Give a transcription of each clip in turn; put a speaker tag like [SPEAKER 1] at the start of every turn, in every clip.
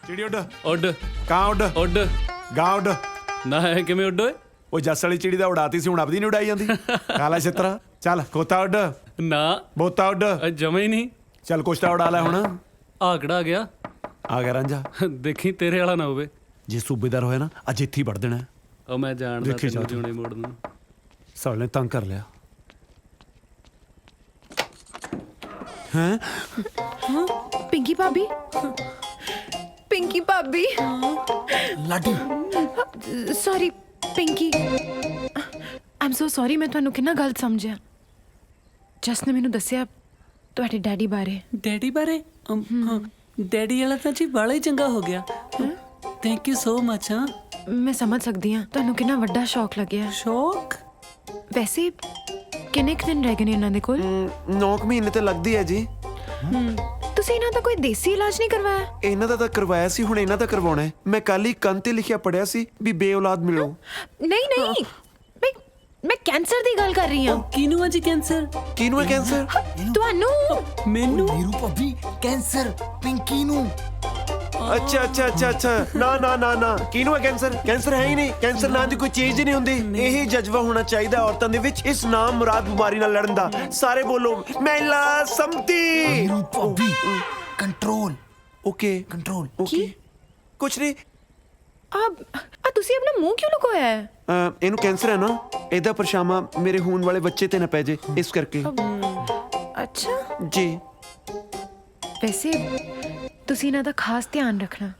[SPEAKER 1] चिड़ी उड
[SPEAKER 2] ਉੱਡ
[SPEAKER 1] ਕਾਂ उड
[SPEAKER 2] ਉੱਡ
[SPEAKER 1] ਗਾਂ उड
[SPEAKER 2] ਨਾ ਹੈ ਕਿਵੇਂ ਉੱਡ ਓਏ
[SPEAKER 1] ਉਹ ਜੱਸ ਵਾਲੀ ਚਿੜੀ ਦਾ ਉਡਾਤੀ ਸੀ ਹੁਣ ਆਪਦੀ ਨਹੀਂ ਉਡਾਈ ਜਾਂਦੀ ਕਾਲਾ ਛਿੱਤਰਾ ਚੱਲ ਕੋਤਾ ਉੱਡ
[SPEAKER 2] ਨਾ
[SPEAKER 1] ਬੋਤਾ ਉੱਡ
[SPEAKER 2] ਜਮਾ ਹੀ ਨਹੀਂ
[SPEAKER 1] ਚੱਲ ਕੁਛ ਤਾਂ ਉਡਾ ਲੈ ਹੁਣ
[SPEAKER 2] ਆਕੜਾ ਗਿਆ
[SPEAKER 1] ਆ ਗਿਆ ਰਾਂਝਾ
[SPEAKER 2] ਦੇਖੀ ਤੇਰੇ ਵਾਲਾ ਨਾ ਹੋਵੇ
[SPEAKER 1] ਜੇ ਸੂਬੇਦਾਰ ਹੋਇਆ ਨਾ ਅੱਜ ਇੱਥੇ ਹੀ ਵੜ ਦੇਣਾ
[SPEAKER 2] ਉਹ ਮੈਂ ਜਾਣਦਾ
[SPEAKER 1] ਦੇਖੀ
[SPEAKER 2] ਤੈਨੂੰ
[SPEAKER 1] ਜਾ।
[SPEAKER 2] ਜਿਉਣੇ ਮੋੜ ਨੂੰ
[SPEAKER 1] ਸਾਲ ਨੇ ਤੰਗ ਕਰ ਲਿਆ ਹੈਂ
[SPEAKER 3] पिंकी भाभी पिंकी भाभी
[SPEAKER 4] ਲਾਡੀ
[SPEAKER 3] sorry Pinky I am so sorry मैं ਤੁਹਾਨੂੰ ਕਿੰਨਾ ਗਲਤ ਸਮਝਿਆ ਜਸ ਨੇ ਮੈਨੂੰ ਦੱਸਿਆ ਤੁਹਾਡੇ ਡੈਡੀ ਬਾਰੇ
[SPEAKER 5] ਡੈਡੀ ਬਾਰੇ ਡੈਡੀ ਵਾਲਾ ਤਾਂ ਜੀ ਬੜਾ ਹੀ ਚੰਗਾ ਹੋ ਗਿਆ ਥੈਂਕ ਯੂ ਸੋ ਮਚ ਹਾਂ
[SPEAKER 3] ਮੈਂ ਸਮਝ ਸਕਦੀ ਹਾਂ ਤੁਹਾਨੂੰ ਕਿੰਨਾ ਵੱਡਾ ਸ਼ੌਕ ਲੱਗਿਆ
[SPEAKER 5] ਸ਼ੌਕ
[SPEAKER 3] ਵੈਸੇ ਕਿੰਨੇ ਕੁ ਦਿਨ ਰਹਿ ਗਏ ਨੇ ਇਹਨਾਂ ਦੇ ਕੋਲ
[SPEAKER 1] 9 ਮਹੀਨੇ ਤੇ ਲੱਗਦੀ ਹੈ ਜੀ
[SPEAKER 3] ਤੁਸੀਂ ਇਹਨਾਂ ਦਾ ਕੋਈ ਦੇਸੀ ਇਲਾਜ ਨਹੀਂ ਕਰਵਾਇਆ
[SPEAKER 1] ਇਹਨਾਂ ਦਾ ਤਾਂ ਕਰਵਾਇਆ ਸੀ ਹੁਣ ਇਹਨਾਂ ਦਾ ਕਰਵਾਉਣਾ ਹੈ ਮੈਂ ਕੱਲ ਹੀ ਕੰਨ ਤੇ ਲਿਖਿਆ ਪੜਿਆ ਸੀ ਵੀ ਬੇਔਲਾਦ ਮਿਲੋ
[SPEAKER 3] ਨਹੀਂ ਨਹੀਂ ਮੈਂ ਕੈਂਸਰ ਦੀ ਗੱਲ ਕਰ ਰਹੀ ਹਾਂ
[SPEAKER 5] ਕਿਹਨੂੰ ਆ ਜੀ ਕੈਂਸਰ
[SPEAKER 1] ਕਿਹਨੂੰ ਹੈ ਕੈਂਸਰ
[SPEAKER 3] ਤੁਹਾਨੂੰ
[SPEAKER 5] ਮੈਨੂੰ
[SPEAKER 4] ਨੀਰੂ ਭਾਬੀ ਕੈਂਸਰ ਪਿੰਕੀ ਨੂੰ
[SPEAKER 1] ਅੱਛਾ ਅੱਛਾ ਅੱਛਾ ਅੱਛਾ ਨਾ ਨਾ ਨਾ ਨਾ ਕਿਹਨੂੰ ਹੈ ਕੈਂਸਰ ਕੈਂਸਰ ਹੈ ਹੀ ਨਹੀਂ ਕੈਂਸਰ ਨਾਂ ਦੀ ਕੋਈ ਚੀਜ਼ ਹੀ ਨਹੀਂ ਹੁੰਦੀ ਇਹੀ ਜਜ਼ਬਾ ਹੋਣਾ ਚਾਹੀਦਾ ਔਰਤਾਂ ਦੇ ਵਿੱਚ ਇਸ ਨਾਮ ਮੁਰਾਦ ਬਿਮਾਰੀ ਨਾਲ ਲੜਨ ਦਾ ਸਾਰੇ ਬੋਲੋ ਮਹਿਲਾ ਸੰਮਤੀ
[SPEAKER 4] ਨੀਰੂ ਭਾਬੀ ਕੰਟਰੋਲ
[SPEAKER 1] ਓਕੇ
[SPEAKER 4] ਕੰਟਰੋਲ
[SPEAKER 1] ਓਕੇ ਕੁਛ ਨਹੀਂ
[SPEAKER 3] ਆ ਤੁਸੀਂ ਆਪਣਾ ਮੂੰਹ ਕਿਉਂ ਲੁਕੋਇਆ ਹੈ
[SPEAKER 1] ਇਹਨੂੰ ਕੈਂਸਰ ਹੈ ਨਾ ਇਹਦਾ ਪਰਛਾਵਾਂ ਮੇਰੇ ਹੋਣ ਵਾਲੇ ਬੱਚੇ ਤੇ ਨਾ ਪੈ ਜੇ ਇਸ ਕਰਕੇ
[SPEAKER 3] ਅੱਛਾ
[SPEAKER 1] ਜੀ
[SPEAKER 3] ਵੈਸੇ ਤੁਸੀਂ ਇਹਨਾਂ ਦਾ ਖਾਸ ਧਿਆਨ ਰੱਖਣਾ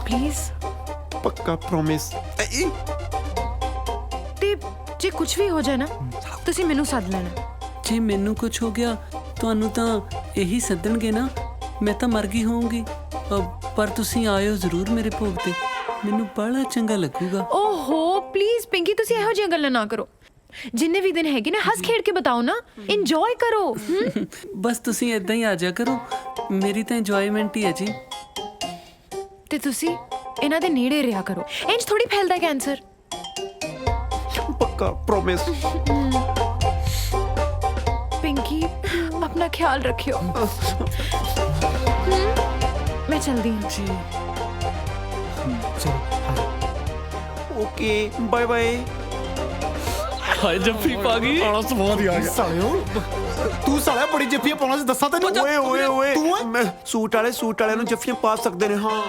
[SPEAKER 3] ਪਲੀਜ਼
[SPEAKER 1] ਪੱਕਾ ਪ੍ਰੋਮਿਸ
[SPEAKER 3] ਤੇ ਜੇ ਕੁਝ ਵੀ ਹੋ ਜਾਏ ਨਾ ਤੁਸੀਂ ਮੈਨੂੰ ਸੱਦ ਲੈਣਾ
[SPEAKER 5] ਜੇ ਮੈਨੂੰ ਕੁਝ ਹੋ ਗਿਆ ਤੁਹਾਨੂੰ ਤਾਂ ਇਹੀ ਸੱਦਣਗੇ ਨਾ ਮੈਂ ਤਾਂ ਮਰ ਗਈ ਹੋਊਂਗੀ ਪਰ ਤੁਸੀਂ ਆਇਓ ਜ਼ਰੂਰ ਮੇਰੇ ਭੋਗ ਤੇ ਮੈਨੂੰ ਬੜਾ ਚੰਗਾ ਲੱਗੂਗਾ
[SPEAKER 3] ਓਹੋ ਪਲੀਜ਼ ਪਿੰਕੀ ਤੁਸੀਂ ਇਹੋ ਜਿਹੀਆਂ ਗੱਲਾਂ ਨਾ ਕਰੋ ਜਿੰਨੇ ਵੀ ਦਿਨ ਹੈਗੇ ਨਾ ਹੱਸ ਖੇਡ ਕੇ ਬਤਾਓ ਨਾ ਇੰਜੋਏ ਕਰੋ
[SPEAKER 5] ਬਸ ਤੁਸੀਂ ਇਦਾਂ ਹੀ ਆ ਜਾ ਕਰੋ ਮੇਰੀ ਤਾਂ ਇੰਜੋਇਮੈਂਟ ਹੀ ਹੈ ਜੀ
[SPEAKER 3] ਤੇ ਤੁਸੀਂ ਇਹਨਾਂ ਦੇ ਨੇੜੇ ਰਿਹਾ ਕਰੋ ਇੰਜ ਥੋੜੀ ਫੈਲਦਾ ਕੈਂਸਰ
[SPEAKER 1] ਪੱਕਾ ਪ੍ਰੋਮਿਸ
[SPEAKER 3] ਪਿੰਕੀ ਆਪਣਾ ਖਿਆਲ ਰੱਖਿਓ ਮੈਂ ਚਲਦੀ ਹਾਂ
[SPEAKER 5] ਜੀ
[SPEAKER 1] ਓਕੇ ਬਾਏ ਬਾਏ
[SPEAKER 2] ਹਾਏ ਜੱਫੀ ਪਾ ਗਈ
[SPEAKER 4] ਆਲਾ ਸਵਾਦ ਹੀ ਆ ਗਿਆ ਸਾਲਿਓ ਤੂੰ ਸਾਲਿਆ ਬੜੀ ਜੱਫੀਆਂ ਪਾਉਣਾ ਸੀ ਦੱਸਾਂ ਤੈਨੂੰ
[SPEAKER 1] ਓਏ ਓਏ ਓਏ ਮੈਂ ਸੂਟ ਵਾਲਿਆਂ ਨੂੰ ਜੱਫੀਆਂ ਪਾ ਸਕਦੇ ਨੇ ਹਾਂ